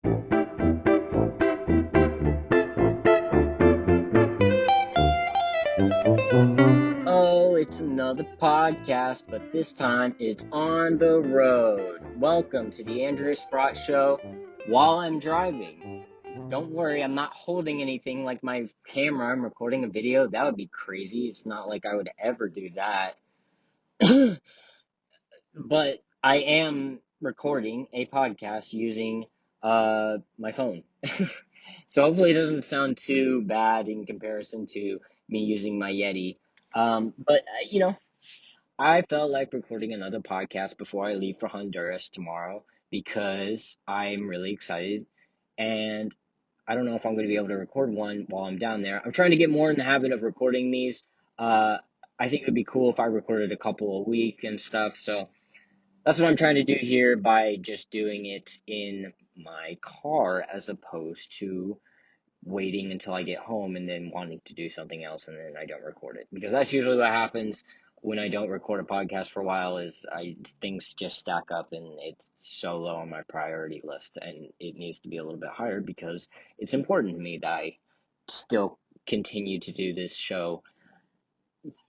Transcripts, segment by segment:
Oh, it's another podcast, but this time it's on the road. Welcome to the Andrew Sprott Show while I'm driving. Don't worry, I'm not holding anything like my camera. I'm recording a video. That would be crazy. It's not like I would ever do that. But I am recording a podcast using my phone. So hopefully it doesn't sound too bad in comparison to me using my Yeti. But I felt like recording another podcast before I leave for Honduras tomorrow because I'm really excited and I don't know if I'm going to be able to record one while I'm down there. I'm trying to get more in the habit of recording these. Uh, I think it would be cool if I recorded a couple a week and stuff. So that's what I'm trying to do here by just doing it in my car as opposed to waiting until I get home and then wanting to do something else and then I don't record it. Because that's usually what happens when I don't record a podcast for a while is things just stack up and it's so low on my priority list and it needs to be a little bit higher because it's important to me that I still continue to do this show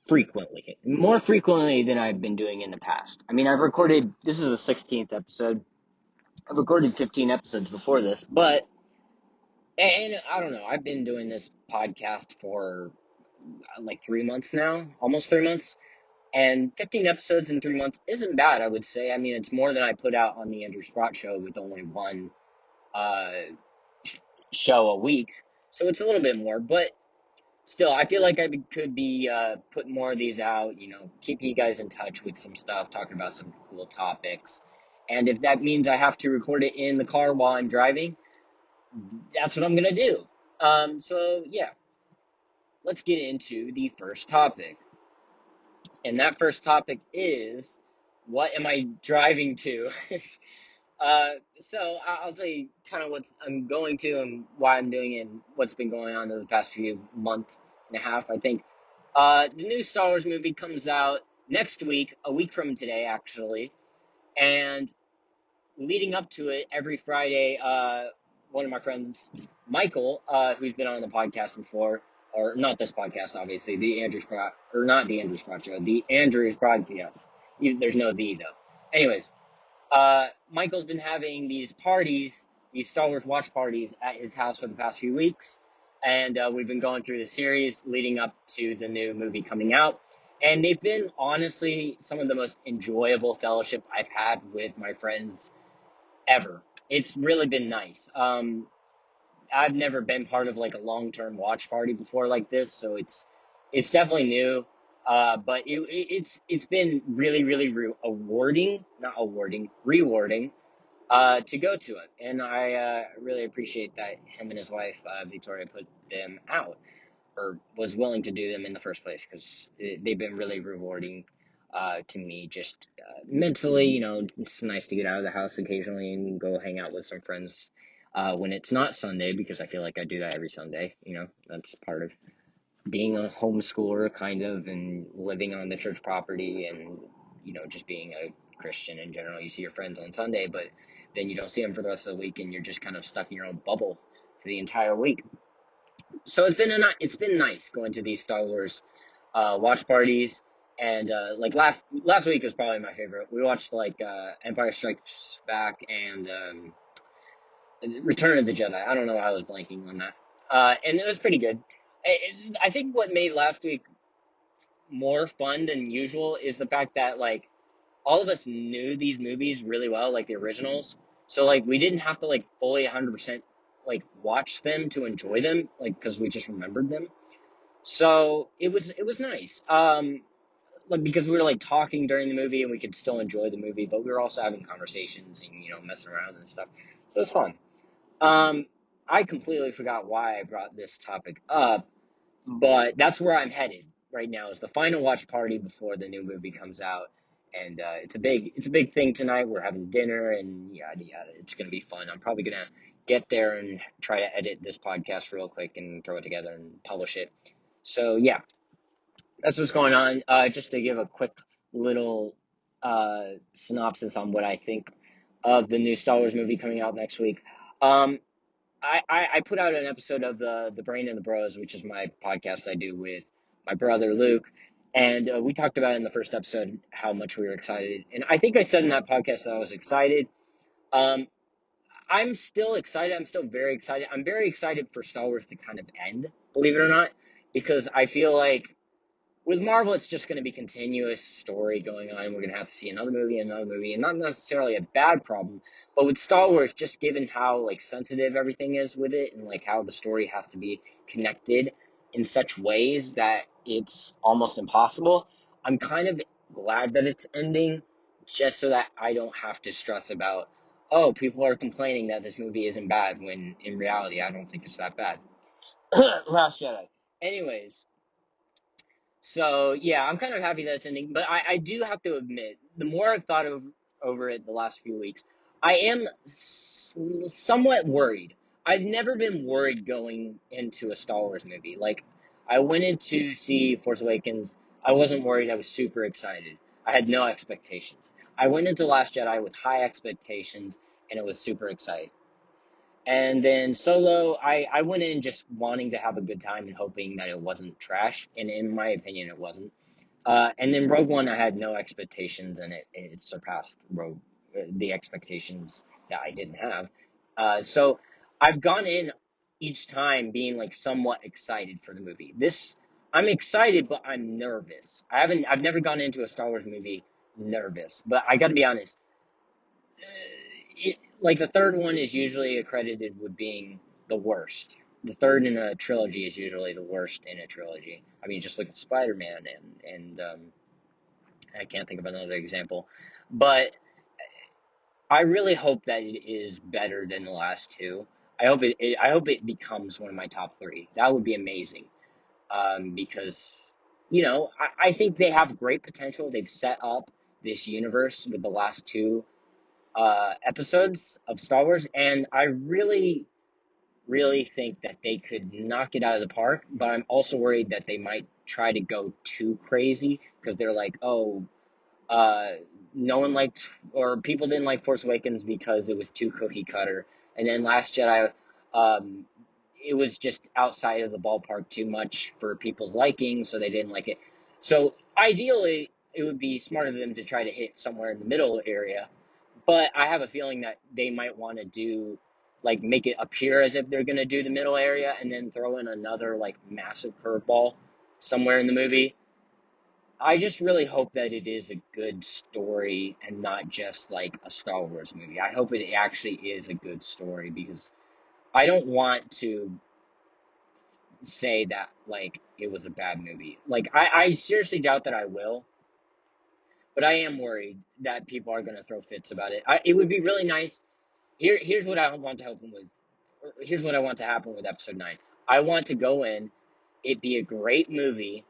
frequently, more frequently than I've been doing in the past. I mean, this is the 16th episode. I've recorded 15 episodes before this, but and I don't know. I've been doing this podcast for like 3 months now, almost 3 months, and 15 episodes in 3 months isn't bad, I would say. I mean, it's more than I put out on the Andrew Sprott Show with only one uh, show a week, so it's a little bit more. But still, I feel like could be putting more of these out. Keeping you guys in touch with some stuff, talking about some cool topics, and if that means I have to record it in the car while I'm driving, that's what I'm gonna do. So yeah, let's get into the first topic. And that first topic is, what am I driving to? I'll tell you kind of what I'm going to and why I'm doing it and what's been going on in the past few month and a half, I think. The new Star Wars movie comes out next week, a week from today, actually. And leading up to it, every Friday, one of my friends, Michael, who's been on the podcast before, or not this podcast, obviously, the Andrew Sprott, or not the Andrew Sprott Show, the Andrew's podcast. There's no the, though. Anyways, Michael's been having these parties, these Star Wars watch parties at his house for the past few weeks. And we've been going through the series leading up to the new movie coming out. And they've been, honestly, some of the most enjoyable fellowship I've had with my friends ever. It's really been nice. I've never been part of like a long-term watch party before like this, so it's definitely new. But it's been really really awarding, not awarding, rewarding to go to it, and I really appreciate that him and his wife Victoria put them out or was willing to do them in the first place because they've been really rewarding to me just mentally. It's nice to get out of the house occasionally and go hang out with some friends when it's not Sunday, because I feel like I do that every Sunday. That's part of being a homeschooler kind of and living on the church property and, just being a Christian in general. You see your friends on Sunday, but then you don't see them for the rest of the week and you're just kind of stuck in your own bubble for the entire week. So it's been nice going to these Star Wars watch parties, and like last week was probably my favorite. We watched like Empire Strikes Back and Return of the Jedi. I don't know why I was blanking on that, and it was pretty good. I think what made last week more fun than usual is the fact that like all of us knew these movies really well, like the originals. So like we didn't have to like fully 100% like watch them to enjoy them, like because we just remembered them. So it was nice. Like because we were like talking during the movie and we could still enjoy the movie, but we were also having conversations and messing around and stuff. So it's fun. Um, I completely forgot why I brought this topic up, but that's where I'm headed right now. Is the final watch party before the new movie comes out, and it's a big thing tonight. We're having dinner and yada yada. It's gonna be fun. I'm probably gonna get there and try to edit this podcast real quick and throw it together and publish it. So yeah, that's what's going on. Just to give a quick little synopsis on what I think of the new Star Wars movie coming out next week. Um, I put out an episode of the Brain and the Bros, which is my podcast I do with my brother Luke, and we talked about in the first episode how much we were excited. And I think I said in that podcast that I was excited. Um, I'm still excited. I'm still very excited. I'm very excited for Star Wars to kind of end, believe it or not, because I feel like with Marvel, it's just going to be continuous story going on. We're going to have to see another movie, and not necessarily a bad problem. But with Star Wars, just given how like sensitive everything is with it, and like how the story has to be connected in such ways that it's almost impossible, I'm kind of glad that it's ending, just so that I don't have to stress about, oh, people are complaining that this movie isn't bad, when in reality, I don't think it's that bad. Last Jedi. Anyways, so yeah, I'm kind of happy that it's ending, but I do have to admit, the more I've thought over it the last few weeks, I am somewhat worried. I've never been worried going into a Star Wars movie. Like, I went in to see Force Awakens. I wasn't worried. I was super excited. I had no expectations. I went into Last Jedi with high expectations, and it was super exciting. And then Solo, I went in just wanting to have a good time and hoping that it wasn't trash. And in my opinion, it wasn't. And then Rogue One, I had no expectations, and it surpassed the expectations that I didn't have. So I've gone in each time being like somewhat excited for the movie. I'm excited, but I'm nervous. I've never gone into a Star Wars movie nervous. But I got to be honest, like the third one is usually accredited with being the worst. The third in a trilogy is usually the worst in a trilogy. I mean, just look at Spider-Man, and I can't think of another example, but I really hope that it is better than the last two. I hope it becomes one of my top three. That would be amazing. Because I think they have great potential. They've set up this universe with the last two episodes of Star Wars, and I really, really think that they could knock it out of the park. But I'm also worried that they might try to go too crazy because they're like, oh, uh, no one liked, or people didn't like Force Awakens because it was too cookie cutter, and then Last Jedi, um, it was just outside of the ballpark too much for people's liking, so they didn't like it. So ideally, it would be smart of them to try to hit somewhere in the middle area, but I have a feeling that they might want to do, like, make it appear as if they're going to do the middle area and then throw in another, like, massive curveball somewhere in the movie. I just really hope that it is a good story and not just, like, a Star Wars movie. I hope it actually is a good story because I don't want to say that, like, it was a bad movie. Like, I seriously doubt that I will, but I am worried that people are going to throw fits about it. It would be really nice. Here's what I want to happen with. Here's what I want to happen with Episode 9. I want to go in, it be a great movie.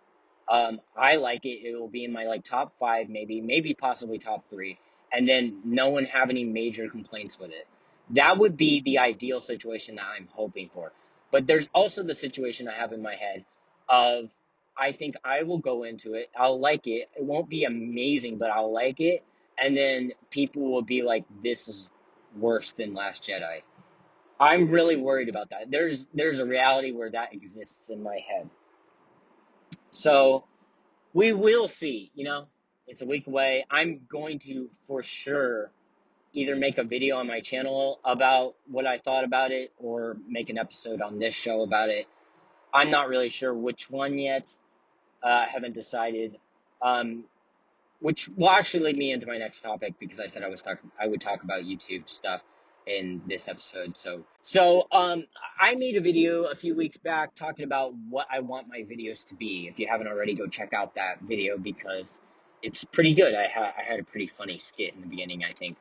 I like it. It will be in my like top five, maybe possibly top three, and then no one have any major complaints with it. That would be the ideal situation that I'm hoping for. But there's also the situation I have in my head of, I think I will go into it. I'll like it. It won't be amazing, but I'll like it. And then people will be like, "This is worse than Last Jedi." I'm really worried about that. There's a reality where that exists in my head. So we will see, it's a week away. I'm going to, for sure, either make a video on my channel about what I thought about it or make an episode on this show about it. I'm not really sure which one yet. I haven't decided. Um, which will actually lead me into my next topic because I said I would talk about YouTube stuff in this episode. So I made a video a few weeks back talking about what I want my videos to be. If you haven't already, go check out that video because it's pretty good. I had a pretty funny skit in the beginning, I think.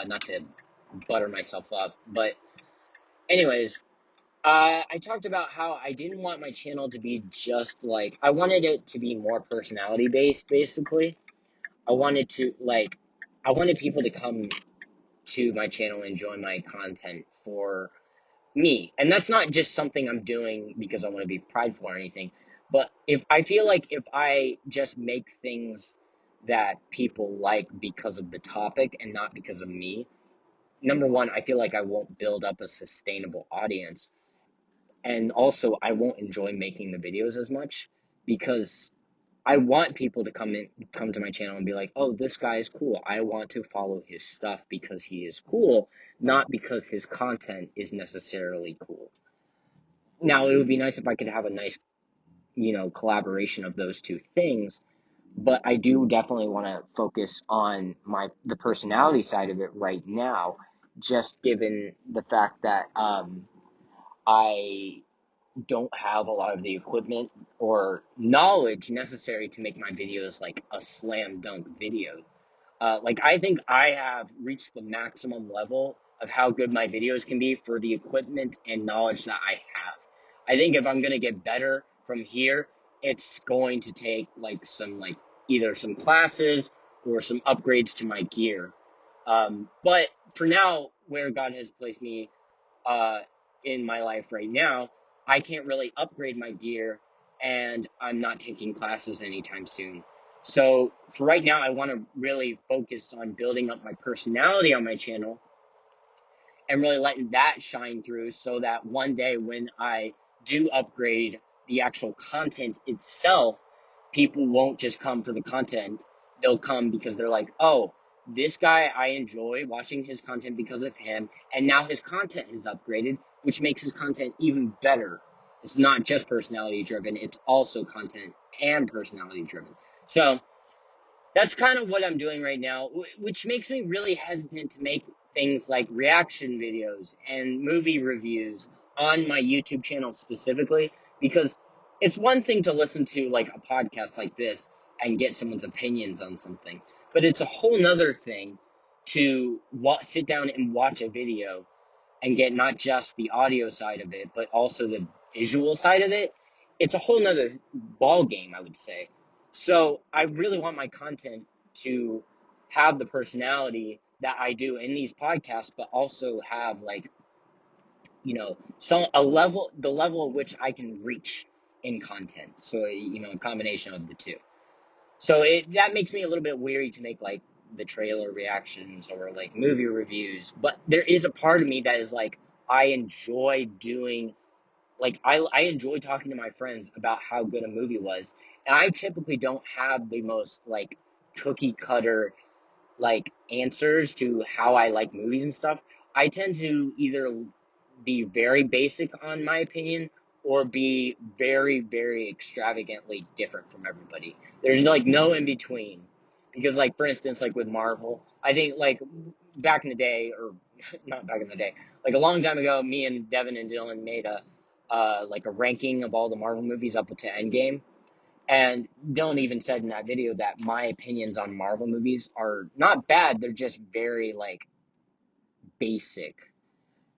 Not to butter myself up, but anyways, I talked about how I didn't want my channel to be just like, I wanted it to be more personality based, basically. I wanted to, like, I wanted people to come to my channel and enjoy my content for me. And that's not just something I'm doing because I want to be prideful or anything. But if I feel like if I just make things that people like because of the topic and not because of me, number one, I feel like I won't build up a sustainable audience. And also, I won't enjoy making the videos as much because I want people to come to my channel and be like, oh, this guy is cool. I want to follow his stuff because he is cool, not because his content is necessarily cool. Now, it would be nice if I could have a nice, collaboration of those two things, but I do definitely want to focus on the personality side of it right now, just given the fact that I don't have a lot of the equipment or knowledge necessary to make my videos like a slam dunk video. Like, I think I have reached the maximum level of how good my videos can be for the equipment and knowledge that I have. I think if I'm gonna get better from here, it's going to take either some classes or some upgrades to my gear. But for now, where God has placed me uh, in my life right now, I can't really upgrade my gear, and I'm not taking classes anytime soon. So for right now, I want to really focus on building up my personality on my channel and really letting that shine through so that one day when I do upgrade the actual content itself, people won't just come for the content. They'll come because they're like, oh, this guy, I enjoy watching his content because of him, and now his content is upgraded, which makes his content even better. It's not just personality driven, it's also content and personality driven. So that's kind of what I'm doing right now, which makes me really hesitant to make things like reaction videos and movie reviews on my YouTube channel specifically, because it's one thing to listen to like a podcast like this and get someone's opinions on something, but it's a whole nother thing to sit down and watch a video and get not just the audio side of it, but also the visual side of it. It's a whole nother ball game, I would say. So I really want my content to have the personality that I do in these podcasts, but also have the level at which I can reach in content. So, a combination of the two. So that makes me a little bit weary to make like the trailer reactions or like movie reviews. But there is a part of me that is like, I enjoy doing, like, I enjoy talking to my friends about how good a movie was. And I typically don't have the most like cookie cutter like answers to how I like movies and stuff. I tend to either be very basic on my opinion or be very, very extravagantly different from everybody. There's like no in between. Because like for instance, like with Marvel, I think like back in the day, or not back in the day, like a long time ago, me and Devin and Dylan made a like a ranking of all the Marvel movies up to Endgame. And Dylan even said in that video that my opinions on Marvel movies are not bad, they're just very like basic.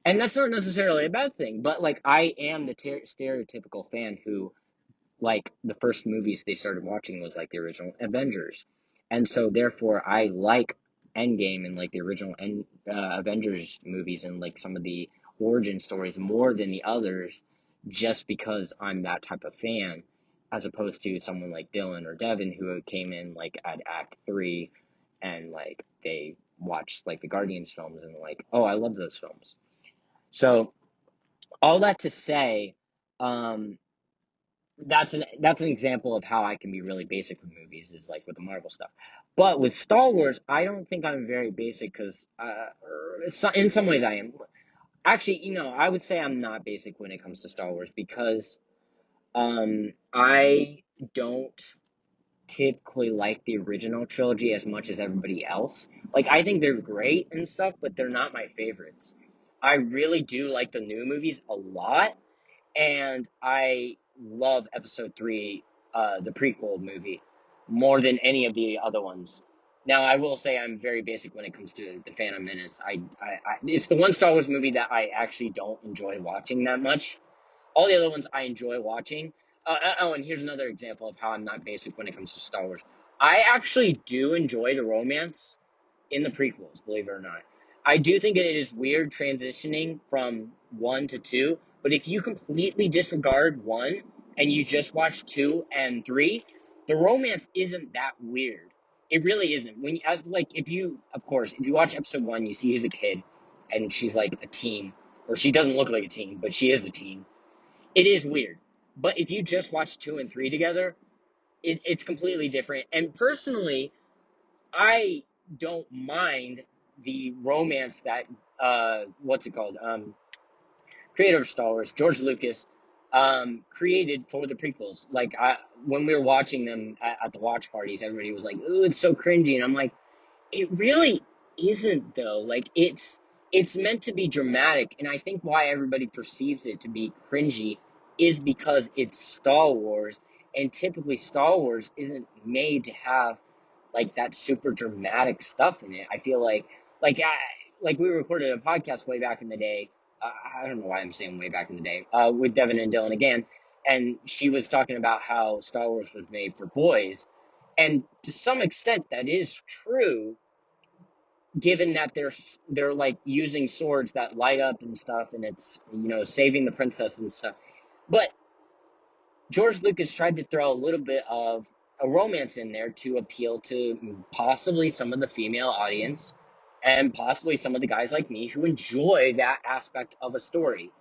And that's not necessarily a bad thing, but like I am the stereotypical fan who like the first movies they started watching was like the original Avengers. And so therefore I like Endgame and like the original Avengers movies and like some of the origin stories more than the others, just because I'm that type of fan, as opposed to someone like Dylan or Devin who came in like at Act 3 and like they watched like the Guardians films and like, oh, I love those films. So all that to say, um, that's an example of how I can be really basic with movies, is like with the Marvel stuff. But with Star Wars, I don't think I'm very basic because in some ways I am. Actually, I would say I'm not basic when it comes to Star Wars because I don't typically like the original trilogy as much as everybody else. Like, I think they're great and stuff, but they're not my favorites. I really do like the new movies a lot, and I love Episode 3, the prequel movie, more than any of the other ones. Now, I will say I'm very basic when it comes to The Phantom Menace. It's the one Star Wars movie that I actually don't enjoy watching that much. All the other ones I enjoy watching. Oh, and here's another example of how I'm not basic when it comes to Star Wars. I actually do enjoy the romance in the prequels, believe it or not. I do think it is weird transitioning from 1 to 2, but if you completely disregard 1 and you just watch 2 and 3, the romance isn't that weird. It really isn't. If you watch episode 1, you see he's a kid, and she's like a teen, or she doesn't look like a teen, but she is a teen. It is weird. But if you just watch 2 and 3 together, it's completely different. And personally, I don't mind the romance that what's it called? Creator of Star Wars, George Lucas, created for the prequels. Like when we were watching them at the watch parties, everybody was like, "Ooh, it's so cringy," and I'm like, it really isn't though. Like it's meant to be dramatic, and I think why everybody perceives it to be cringy is because it's Star Wars, and typically Star Wars isn't made to have like that super dramatic stuff in it. I feel like I, like we recorded a podcast way back in the day. I don't know why I'm saying way back in the day, with Devin and Dylan again, and she was talking about how Star Wars was made for boys, and to some extent that is true, given that they're like using swords that light up and stuff, and it's saving the princess and stuff. But George Lucas tried to throw a little bit of a romance in there to appeal to possibly some of the female audience and possibly some of the guys like me who enjoy that aspect of a story.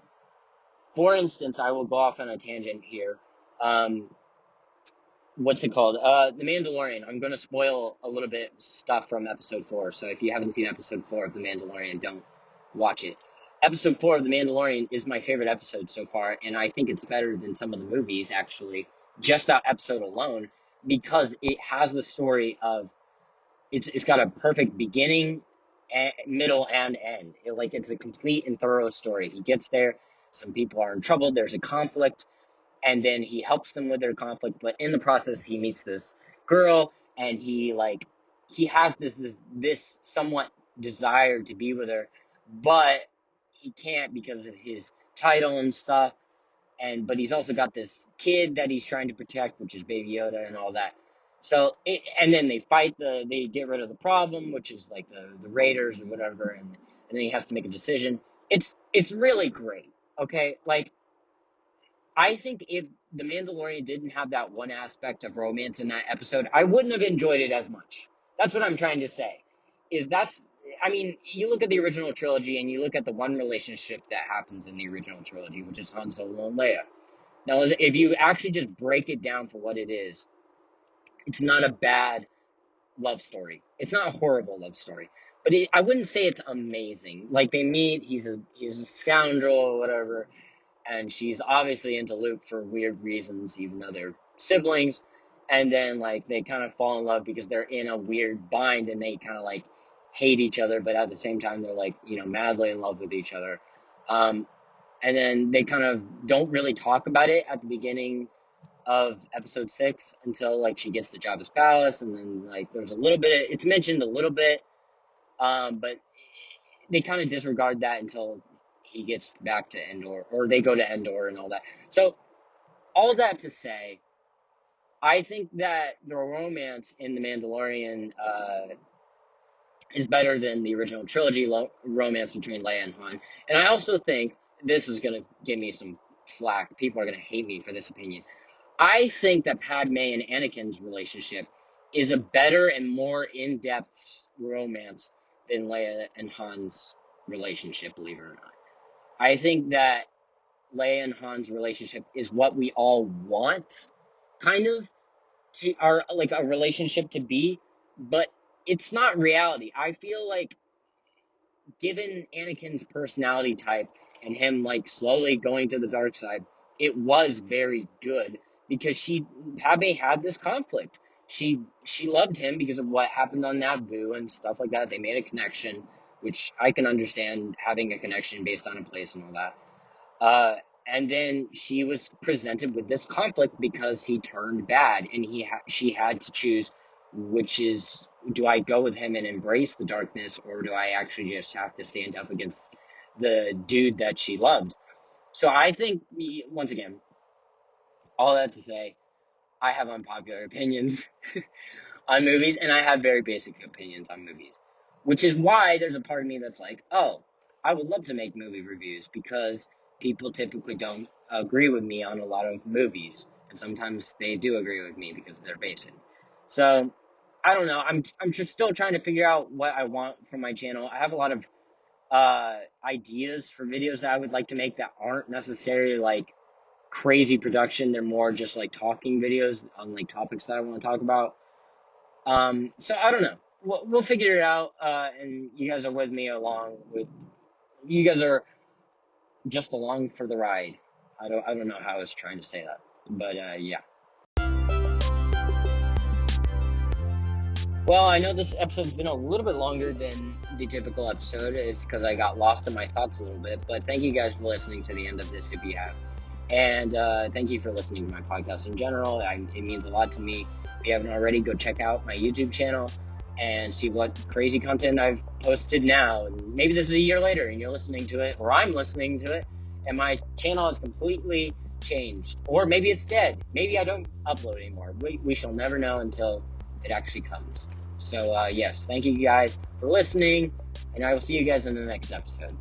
For instance, I will go off on a tangent here. Um, what's it called? The Mandalorian. I'm going to spoil a little bit stuff from episode 4. So if you haven't seen episode 4 of The Mandalorian, don't watch it. Episode 4 of The Mandalorian is my favorite episode so far, and I think it's better than some of the movies, actually, just that episode alone, because it has the story of, it's got a perfect beginning, middle, and end. It's a complete and thorough story. He gets there, some people are in trouble, there's a conflict, and then he helps them with their conflict, but in the process he meets this girl, and he has this somewhat desire to be with her, but he can't because of his title and stuff, but he's also got this kid that he's trying to protect, which is Baby Yoda and all that. So and then they get rid of the problem, which is like the Raiders or whatever, and then he has to make a decision. It's really great. Okay, like I think if The Mandalorian didn't have that one aspect of romance in that episode, I wouldn't have enjoyed it as much. That's what I'm trying to say. I mean, you look at the original trilogy and you look at the one relationship that happens in the original trilogy, which is Han Solo and Leia. Now, if you actually just break it down for what it is, it's not a bad love story. It's not a horrible love story, but I wouldn't say it's amazing. Like they meet, he's a scoundrel or whatever, and she's obviously into Luke for weird reasons, even though they're siblings. And then like they kind of fall in love because they're in a weird bind, and they kind of like hate each other, but at the same time they're like madly in love with each other. And then they kind of don't really talk about it at the beginning of episode 6 until like she gets to Jabba's palace, and then like there's a little bit. It's mentioned a little bit, but they kind of disregard that until he gets back to Endor, or they go to Endor and all that. So, all that to say, I think that the romance in The Mandalorian is better than the original trilogy romance between Leia and Han. And I also think, this is going to give me some flack, people are going to hate me for this opinion, I think that Padme and Anakin's relationship is a better and more in-depth romance than Leia and Han's relationship, believe it or not. I think that Leia and Han's relationship is what we all want, kind of, to our like a relationship to be, but it's not reality. I feel like, given Anakin's personality type and him like slowly going to the dark side, it was very good because Padme had this conflict. She loved him because of what happened on Naboo and stuff like that. They made a connection, which I can understand, having a connection based on a place and all that. And then she was presented with this conflict because he turned bad, and she had to choose, which is, do I go with him and embrace the darkness, or do I actually just have to stand up against the dude that she loved? So I think, once again, all that to say, I have unpopular opinions on movies, and I have very basic opinions on movies, which is why there's a part of me that's like, oh, I would love to make movie reviews, because people typically don't agree with me on a lot of movies, and sometimes they do agree with me because they're basic. So I don't know. I'm just still trying to figure out what I want from my channel. I have a lot of ideas for videos that I would like to make that aren't necessarily like crazy production. They're more just like talking videos on like topics that I want to talk about. So I don't know. We'll figure it out. And you guys are with me along with. You guys are just along for the ride. I don't know how I was trying to say that, but yeah. Well, I know this episode's been a little bit longer than the typical episode. It's because I got lost in my thoughts a little bit. But thank you guys for listening to the end of this if you have. And thank you for listening to my podcast in general. It means a lot to me. If you haven't already, go check out my YouTube channel and see what crazy content I've posted now. And maybe this is a year later and you're listening to it, or I'm listening to it, and my channel has completely changed. Or maybe it's dead. Maybe I don't upload anymore. We shall never know until it actually comes. So, yes, thank you guys for listening, and I will see you guys in the next episode.